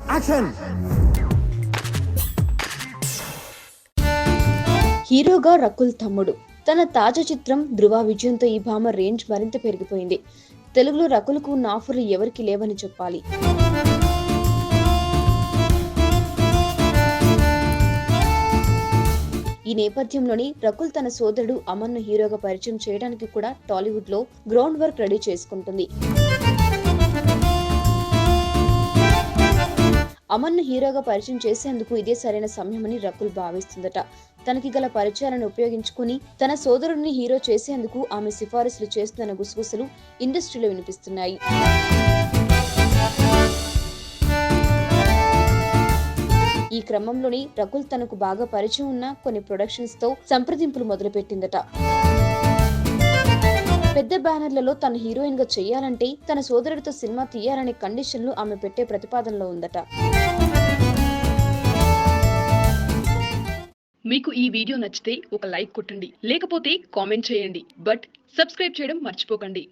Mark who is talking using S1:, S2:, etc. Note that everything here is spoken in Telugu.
S1: యాక్షన్.
S2: హీరోగా రకుల్ తమ్ముడు. తన తాజా చిత్రం ధృవ విజయంతో ఈ భామ రేంజ్ మరింత పెరిగిపోయింది. తెలుగులో రకుల్కు ఉన్న ఆఫర్లు ఎవరికి లేవని చెప్పాలి. ఈ నేపథ్యంలోని రకుల్ తన సోదరుడు అమన్ను హీరోగా పరిచయం చేయడానికి కూడా టాలీవుడ్ లో గ్రౌండ్ వర్క్ రెడీ చేసుకుంటుంది. అమన్ను హీరోగా పరిచయం చేసేందుకు ఇదే సరైన సమయమని రకుల్ భావిస్తుందట. తనకి గల పరిచయాలను ఉపయోగించుకుని తన సోదరుడిని హీరో చేసేందుకు ఆమె సిఫారసులు చేస్తున్న గుసగుసలు ఇండస్ట్రీలో వినిపిస్తున్నాయి. ఈ క్రమంలోని రకుల్ తనకు బాగా పరిచయం ఉన్న కొన్ని ప్రొడక్షన్స్ తో సంప్రదింపులు మొదలుపెట్టిందట. పెద్ద బ్యానర్లలో తన హీరోయిన్ గా చేయాలంటే తన సోదరుడితో సినిమా తీయాలనే కండిషన్లు ఆమె పెట్టే ప్రతిపాదనలో ఉందట.
S3: మీకు ఈ వీడియో నచ్చితే ఒక లైక్ కొట్టండి, లేకపోతే కామెంట్ చేయండి. బట్ సబ్స్క్రైబ్ చేయడం మర్చిపోకండి.